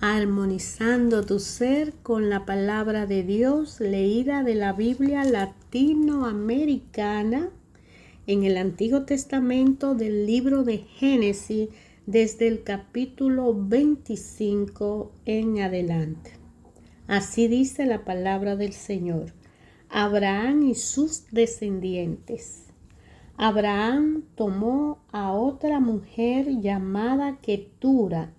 armonizando tu ser con la palabra de Dios leída de la Biblia latinoamericana en el Antiguo Testamento del libro de Génesis desde el capítulo 25 en adelante. Así dice la palabra del Señor. Abraham y sus descendientes. Abraham tomó a otra mujer llamada Ketura,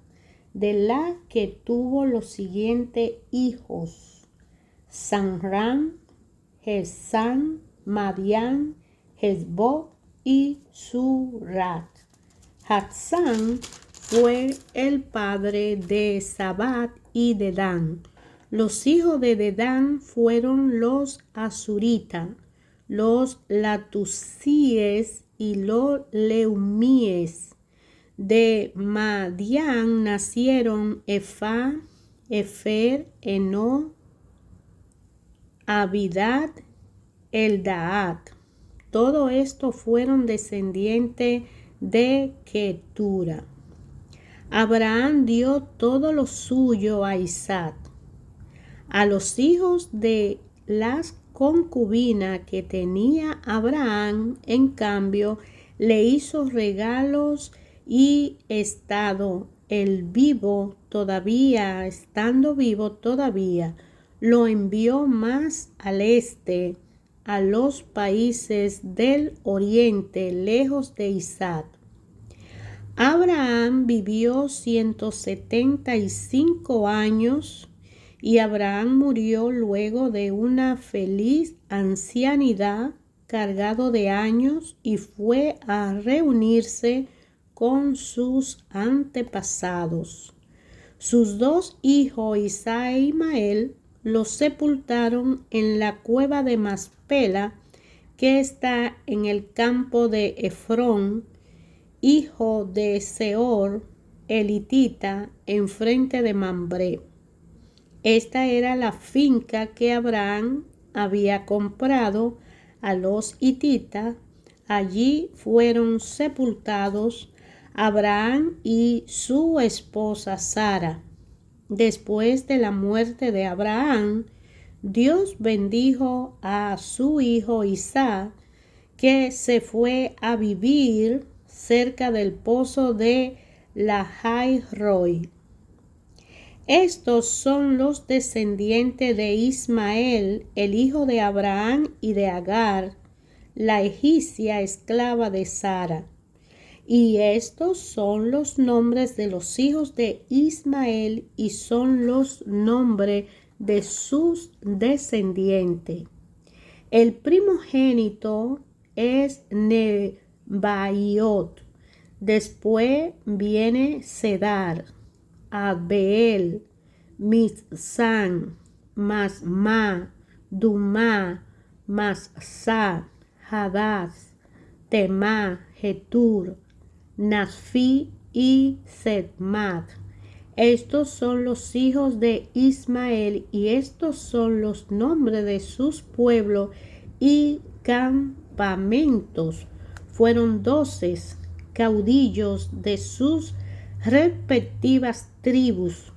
de la que tuvo los siguientes hijos: Samram, Hesam, Madián, Hesboc y Surat. Hatzán fue el padre de Sabat y Dedán. Los hijos de Dedán fueron los Asuritas, los Latusíes y los Leumíes. De Madián nacieron Efá, Efer, Eno, Abidad, Eldaad. Todo esto fueron descendientes de Ketura. Abraham dio todo lo suyo a Isaac. A los hijos de las concubinas que tenía Abraham, en cambio, le hizo regalos y estando vivo todavía, lo envió más al este, a los países del oriente, lejos de Isaac. Abraham vivió 175 años y Abraham murió luego de una feliz ancianidad, cargado de años, y fue a reunirse con sus antepasados. Sus dos hijos, Isaac e Ismael, los sepultaron en la cueva de Maspela, que está en el campo de Efrón, hijo de Seor, elitita, enfrente de Mambré. Esta era la finca que Abraham había comprado a los hititas. Allí fueron sepultados Abraham y su esposa Sara. Después de la muerte de Abraham, Dios bendijo a su hijo Isaac, que se fue a vivir cerca del pozo de Lahai-Roi. Estos son los descendientes de Ismael, el hijo de Abraham, y de Agar, la egipcia esclava de Sara. Y estos son los nombres de los hijos de Ismael, y son los nombres de sus descendientes. El primogénito es Nebaiot. Después viene Cedar, Abeel, Mibsam, Masma, Dumá, Massa, Hadás, Temá, Jetur, Nasfi y Sedmat. Estos son los hijos de Ismael, y estos son los nombres de sus pueblos y campamentos. Fueron 12 caudillos de sus respectivas tribus.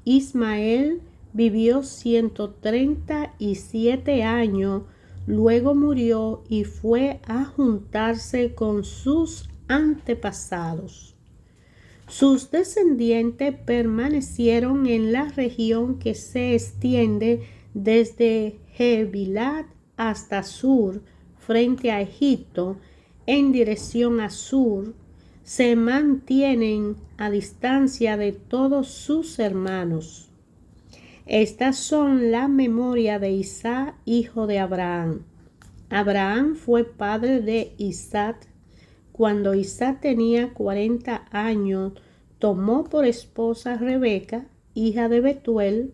Ismael vivió 137 años, luego murió y fue a juntarse con sus antepasados. Sus descendientes permanecieron en la región que se extiende desde Hevilat hasta Sur, frente a Egipto, en dirección a sur. Se mantienen a distancia de todos sus hermanos. Estas son la memoria de Isaac, hijo de Abraham. Abraham fue padre de Isaac. Cuando Isaac tenía 40 años, tomó por esposa a Rebeca, hija de Betuel,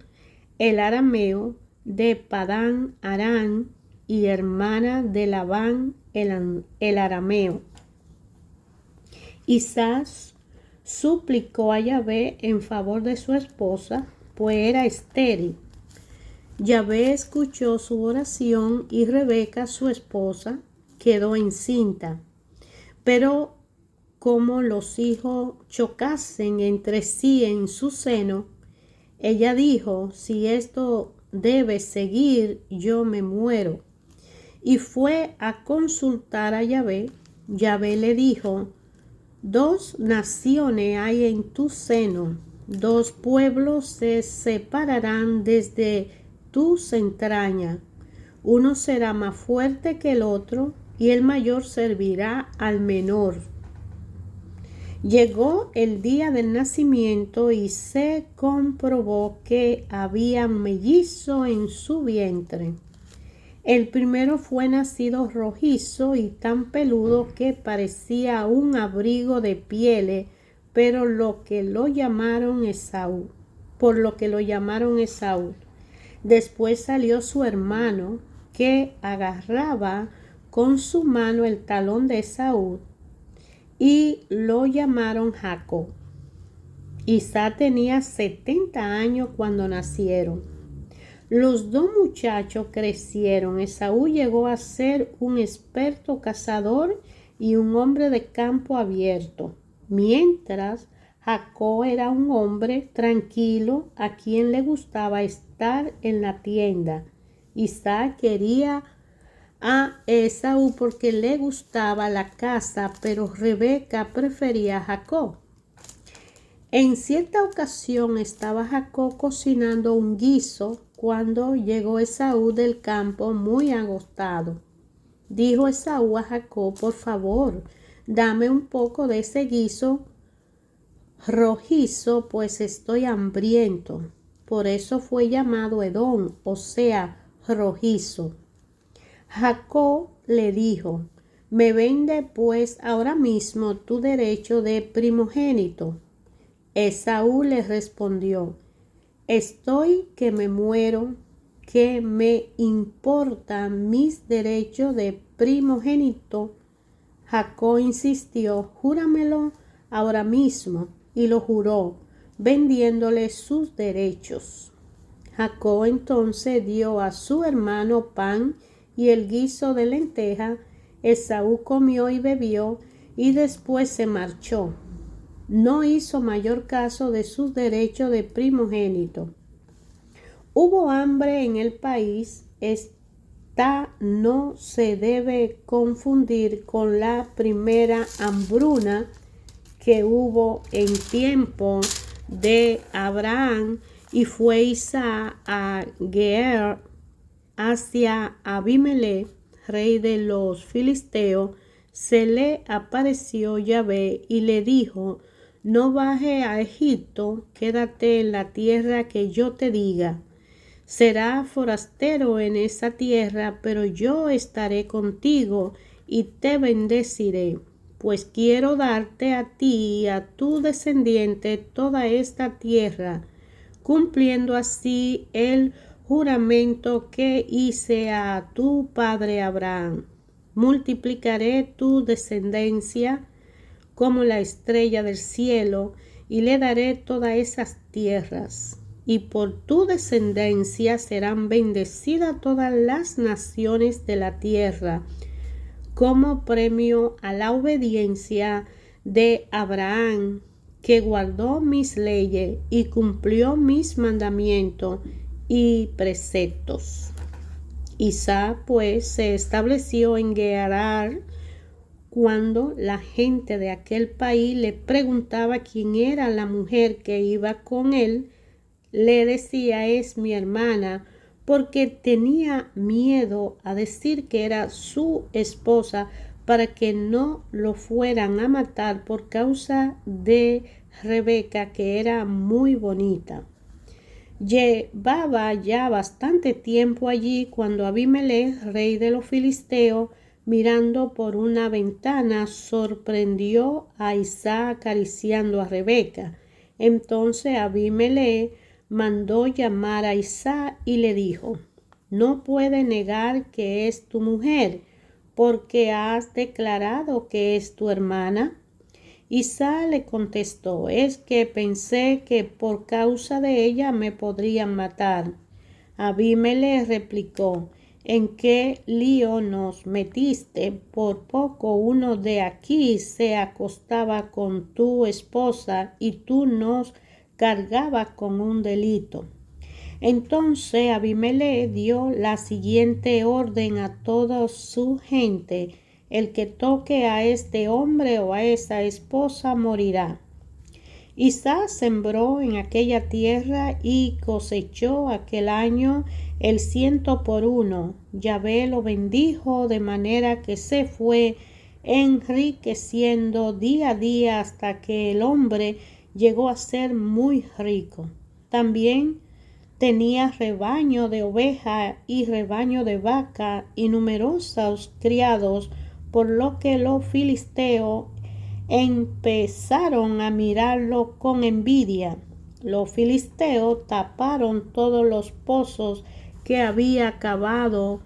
el arameo, de Padán Aram, y hermana de Labán, el arameo. Isaac suplicó a Yahvé en favor de su esposa, pues era estéril. Yahvé escuchó su oración y Rebeca, su esposa, quedó encinta. Pero como los hijos chocasen entre sí en su seno, Ella dijo, si esto debe seguir, yo me muero. Y fue a consultar a Yahvé. Yahvé le dijo, dos naciones hay en tu seno, dos pueblos se separarán desde tus entrañas. Uno será más fuerte que el otro, y el mayor servirá al menor. Llegó el día del nacimiento y se comprobó que había mellizo en su vientre. El primero fue nacido rojizo y tan peludo que parecía un abrigo de pieles, pero por lo que lo llamaron Esaú. Después salió su hermano, que agarraba con su mano el talón de Esaú, y lo llamaron Jacob. Isaac tenía 70 años cuando nacieron. Los dos muchachos crecieron. Esaú llegó a ser un experto cazador y un hombre de campo abierto, mientras Jacob era un hombre tranquilo a quien le gustaba estar en la tienda. Isaac quería a Esaú porque le gustaba la caza, pero Rebeca prefería a Jacob. En cierta ocasión estaba Jacob cocinando un guiso cuando llegó Esaú del campo muy agotado. Dijo Esaú a Jacob, por favor, dame un poco de ese guiso rojizo, pues estoy hambriento. Por eso fue llamado Edom, o sea, rojizo. Jacob le dijo, me vende pues ahora mismo tu derecho de primogénito. Esaú le respondió, estoy que me muero, que me importan mis derechos de primogénito. Jacob insistió, júramelo ahora mismo, y lo juró, vendiéndole sus derechos. Jacob entonces dio a su hermano pan y el guiso de lenteja. Esaú comió y bebió, y después se marchó. No hizo mayor caso de sus derechos de primogénito. Hubo hambre en el país. Esta no se debe confundir con la primera hambruna que hubo en tiempo de Abraham, y fue Isaac a Gerar hacia Abimelech, rey de los filisteos. Se le apareció Yahvé y le dijo, no baje a Egipto, quédate en la tierra que yo te diga. Serás forastero en esa tierra, pero yo estaré contigo y te bendeciré, pues quiero darte a ti y a tu descendiente toda esta tierra, cumpliendo así el juramento que hice a tu padre Abraham. Multiplicaré tu descendencia como la estrella del cielo, y le daré todas esas tierras. Y por tu descendencia serán bendecidas todas las naciones de la tierra, como premio a la obediencia de Abraham, que guardó mis leyes y cumplió mis mandamientos y preceptos. Isaac pues se estableció en Gerar. Cuando la gente de aquel país le preguntaba quién era la mujer que iba con él, le decía, es mi hermana, porque tenía miedo a decir que era su esposa para que no lo fueran a matar por causa de Rebeca, que era muy bonita. Llevaba ya bastante tiempo allí cuando Abimelech, rey de los filisteos, mirando por una ventana, sorprendió a Isaac acariciando a Rebeca. Entonces Abimelech mandó llamar a Isaac y le dijo, no puede negar que es tu mujer, porque has declarado que es tu hermana. Isaac le contestó, es que pensé que por causa de ella me podrían matar. Abimelech replicó, ¿en qué lío nos metiste? Por poco uno de aquí se acostaba con tu esposa y tú nos cargaba con un delito. Entonces Abimelech dio la siguiente orden a toda su gente: el que toque a este hombre o a esa esposa morirá. Isaac sembró en aquella tierra y cosechó aquel año el 100 por 1. Yahvé lo bendijo de manera que se fue enriqueciendo día a día hasta que el hombre llegó a ser muy rico. También tenía rebaño de oveja y rebaño de vaca y numerosos criados, por lo que los filisteos empezaron a mirarlo con envidia. Los filisteos taparon todos los pozos que había cavado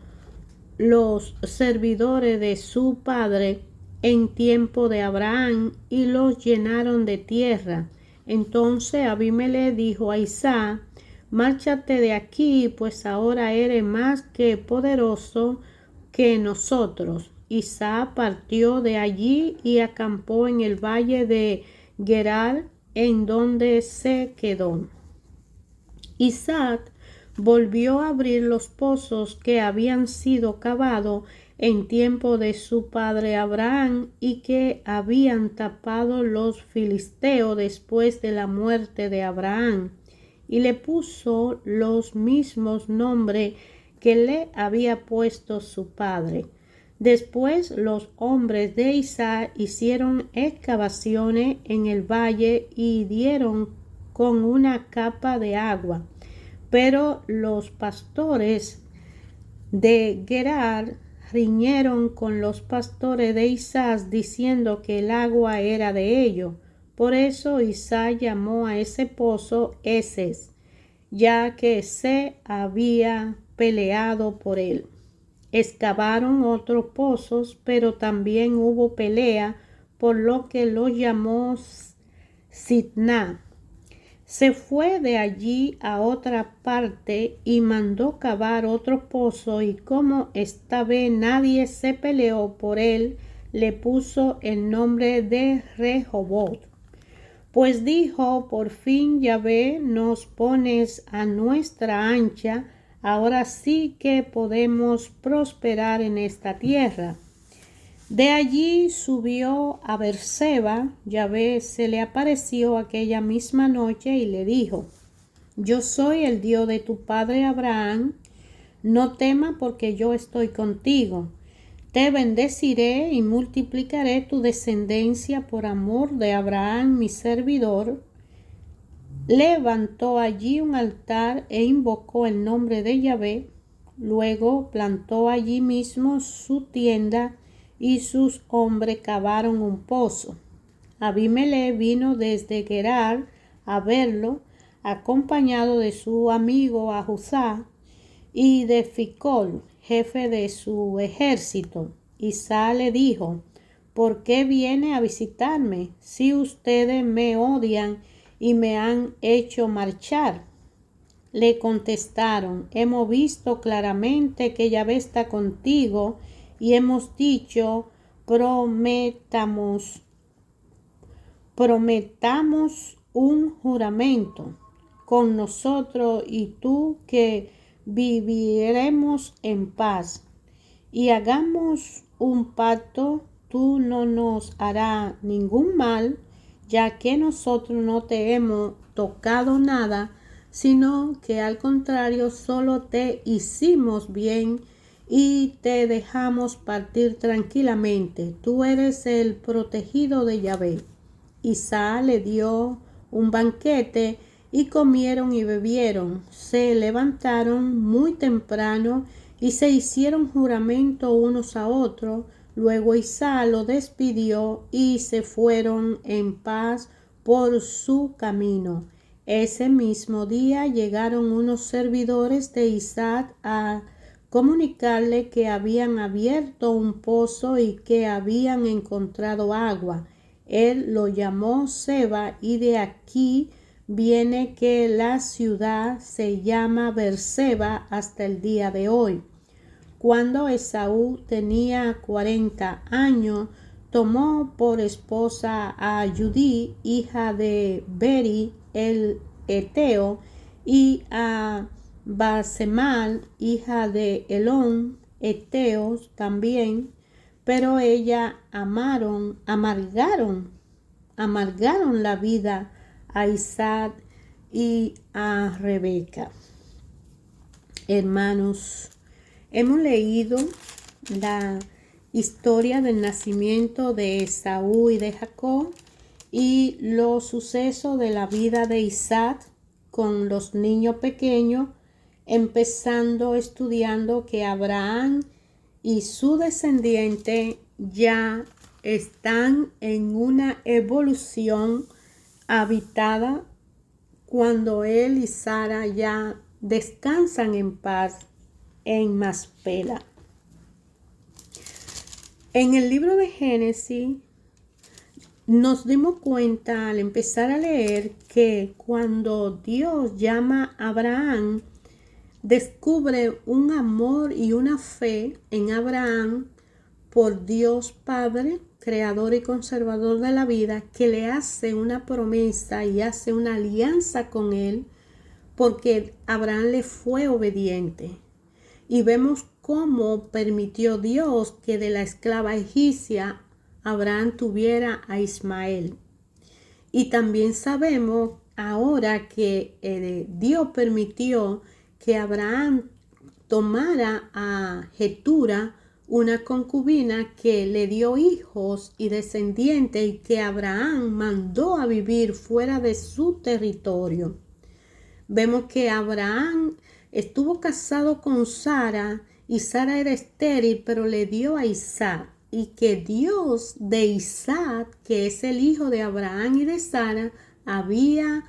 los servidores de su padre en tiempo de Abraham y los llenaron de tierra. Entonces Abimelech dijo a Isaac: márchate de aquí, pues ahora eres más que poderoso que nosotros. Isaac partió de allí y acampó en el valle de Gerar, en donde se quedó. Isaac volvió a abrir los pozos que habían sido cavados en tiempo de su padre Abraham y que habían tapado los filisteos después de la muerte de Abraham, y le puso los mismos nombres que le había puesto su padre. Después los hombres de Isaac hicieron excavaciones en el valle y dieron con una capa de agua. Pero los pastores de Gerar riñeron con los pastores de Isaac, diciendo que el agua era de ellos. Por eso Isaac llamó a ese pozo Eses, ya que se había peleado por él. Excavaron otros pozos, pero también hubo pelea, por lo que los llamó Sitná. Se fue de allí a otra parte y mandó cavar otro pozo, y como esta vez nadie se peleó por él, le puso el nombre de Rehoboth. Pues dijo: por fin, Yahvé, nos pones a nuestra ancha, ahora sí que podemos prosperar en esta tierra. De allí subió a Beerseba. Yahvé se le apareció aquella misma noche y le dijo: yo soy el Dios de tu padre Abraham, no temas, porque yo estoy contigo. Te bendeciré y multiplicaré tu descendencia por amor de Abraham mi servidor. Levantó allí un altar e invocó el nombre de Yahvé. Luego plantó allí mismo su tienda y sus hombres cavaron un pozo. Abimelech vino desde Gerar a verlo, acompañado de su amigo Ahuzá y de Ficol, jefe de su ejército. Isaac le dijo: ¿por qué viene a visitarme si ustedes me odian y me han hecho marchar? Le contestaron: hemos visto claramente que Yahvé está contigo y hemos dicho: prometamos un juramento con nosotros y tú, que viviremos en paz, y hagamos un pacto: tú no nos harás ningún mal, ya que nosotros no te hemos tocado nada, sino que al contrario solo te hicimos bien y te dejamos partir tranquilamente. Tú eres el protegido de Yahvé. Isaac le dio un banquete y comieron y bebieron. Se levantaron muy temprano y se hicieron juramento unos a otros. Luego Isaac lo despidió y se fueron en paz por su camino. Ese mismo día llegaron unos servidores de Isaac a comunicarle que habían abierto un pozo y que habían encontrado agua. Él lo llamó Seba, y de aquí viene que la ciudad se llama Beerseba hasta el día de hoy. Cuando Esaú tenía 40 años, tomó por esposa a Judí, hija de Beri, el Eteo, y a Basemal, hija de Elón, Eteos también, pero ella amargaron la vida a Isaac y a Rebeca. Hermanos, hemos leído la historia del nacimiento de Esaú y de Jacob y los sucesos de la vida de Isaac con los niños pequeños, empezando estudiando que Abraham y su descendiente ya están en una evolución habitada cuando él y Sara ya descansan en paz en Maspela. En el libro de Génesis nos dimos cuenta al empezar a leer que cuando Dios llama a Abraham, descubre un amor y una fe en Abraham por Dios Padre, creador y conservador de la vida, que le hace una promesa y hace una alianza con él, porque Abraham le fue obediente. Y vemos cómo permitió Dios que de la esclava egipcia Abraham tuviera a Ismael. Y también sabemos ahora que Dios permitió que Abraham tomara a Jetura, una concubina que le dio hijos y descendientes, y que Abraham mandó a vivir fuera de su territorio. Vemos que Abraham estuvo casado con Sara y Sara era estéril, pero le dio a Isaac, y que Dios de Isaac, que es el hijo de Abraham y de Sara, había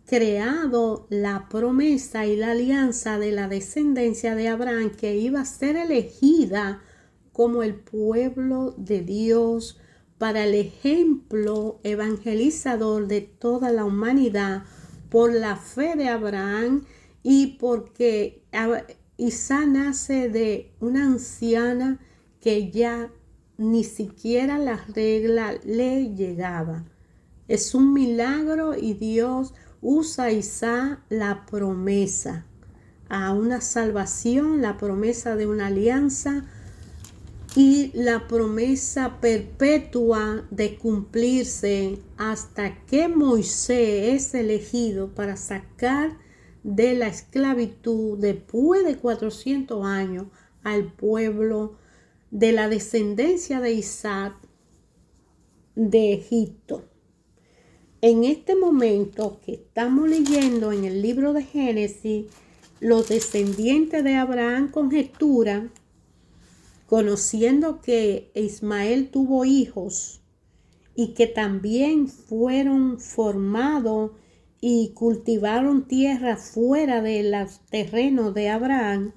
creado la promesa y la alianza de la descendencia de Abraham, que iba a ser elegida como el pueblo de Dios para el ejemplo evangelizador de toda la humanidad, por la fe de Abraham y porque Isaac nace de una anciana que ya ni siquiera la regla le llegaba. Es un milagro y Dios usa a Isaac la promesa a una salvación, la promesa de una alianza y la promesa perpetua de cumplirse hasta que Moisés es elegido para sacar de la esclavitud después de 400 años al pueblo de la descendencia de Isaac de Egipto. En este momento que estamos leyendo en el libro de Génesis, los descendientes de Abraham conjeturan, conociendo que Ismael tuvo hijos y que también fueron formados y cultivaron tierra fuera de los terrenos de Abraham,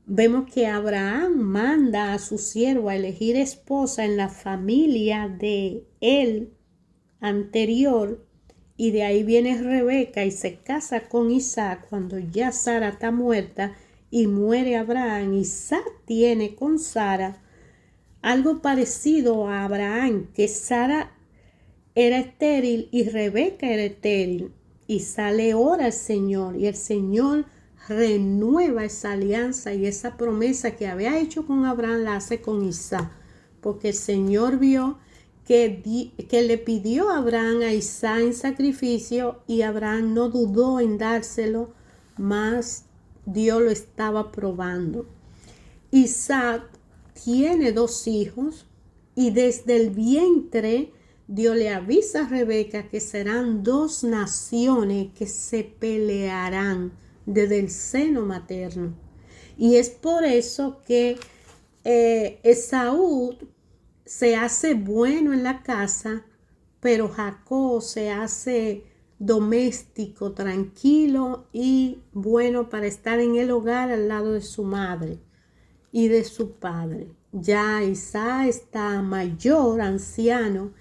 vemos que Abraham manda a su siervo a elegir esposa en la familia de él anterior, y de ahí viene Rebeca y se casa con Isaac cuando ya Sara está muerta y muere Abraham. Isaac tiene con Sara algo parecido a Abraham, que Sara era estéril y Rebeca era estéril, y sale ora al Señor y el Señor renueva esa alianza y esa promesa que había hecho con Abraham la hace con Isaac, porque el Señor vio que le pidió a Abraham a Isaac en sacrificio y Abraham no dudó en dárselo, mas Dios lo estaba probando. Isaac tiene 2 hijos y desde el vientre Dios le avisa a Rebeca que serán 2 naciones que se pelearán desde el seno materno. Y es por eso que Esaú se hace bueno en la casa, pero Jacob se hace doméstico, tranquilo y bueno para estar en el hogar al lado de su madre y de su padre. Ya Isaac está mayor, anciano,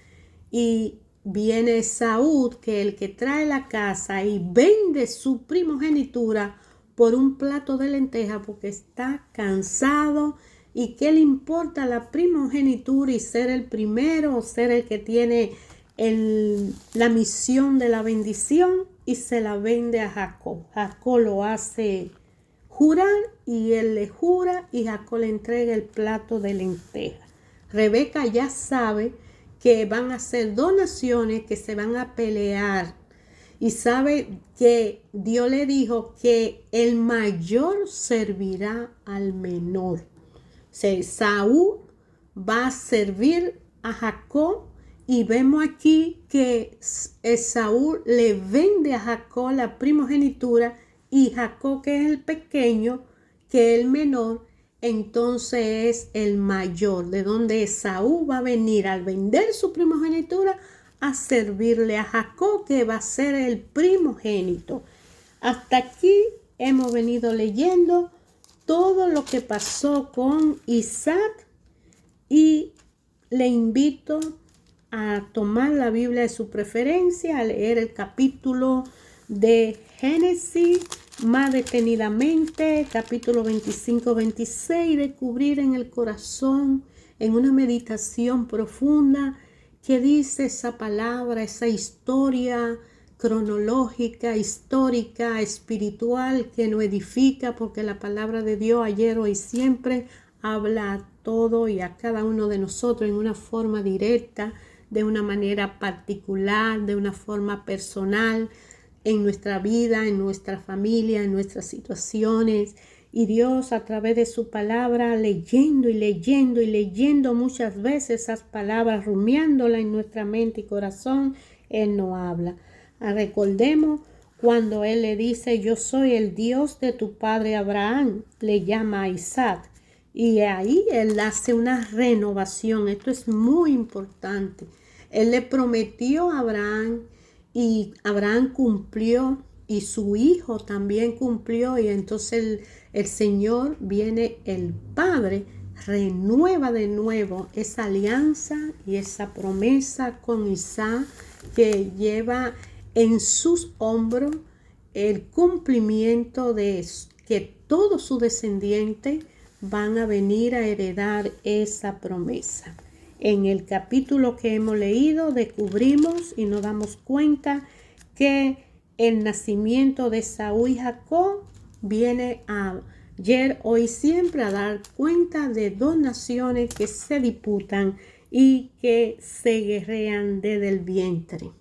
y viene Esaú, que es el que trae la casa y vende su primogenitura por un plato de lenteja porque está cansado. ¿Y qué le importa la primogenitura y ser el primero o ser el que tiene la misión de la bendición y se la vende a Jacob. Jacob lo hace jurar y él le jura y Jacob le entrega el plato de lentejas. Rebeca ya sabe que van a ser dos naciones que se van a pelear y sabe que Dios le dijo que el mayor servirá al menor. Saúl va a servir a Jacob y vemos aquí que Saúl le vende a Jacob la primogenitura y Jacob, que es el pequeño, que es el menor, entonces es el mayor, de donde Esaú va a venir al vender su primogenitura a servirle a Jacob, que va a ser el primogénito. Hasta aquí hemos venido leyendo todo lo que pasó con Isaac y le invito a tomar la Biblia de su preferencia, a leer el capítulo de Génesis más detenidamente, capítulo 25-26, descubrir en el corazón, en una meditación profunda, qué dice esa palabra, esa historia cronológica, histórica, espiritual, que nos edifica, porque la palabra de Dios ayer, hoy, siempre habla a todo y a cada uno de nosotros en una forma directa, de una manera particular, de una forma personal, en nuestra vida, en nuestra familia, en nuestras situaciones. Y Dios, a través de su palabra, leyendo y leyendo y leyendo muchas veces esas palabras, rumiándolas en nuestra mente y corazón, Él nos habla. Recordemos cuando Él le dice: yo soy el Dios de tu padre Abraham, le llama a Isaac. Y ahí Él hace una renovación. Esto es muy importante. Él le prometió a Abraham y Abraham cumplió y su hijo también cumplió. Y entonces el Señor viene, el Padre, renueva de nuevo esa alianza y esa promesa con Isaac, que lleva en sus hombros el cumplimiento de que todos sus descendientes van a venir a heredar esa promesa. En el capítulo que hemos leído descubrimos y nos damos cuenta que el nacimiento de Saúl y Jacob viene ayer, hoy, siempre a dar cuenta de dos naciones que se disputan y que se guerrean desde el vientre.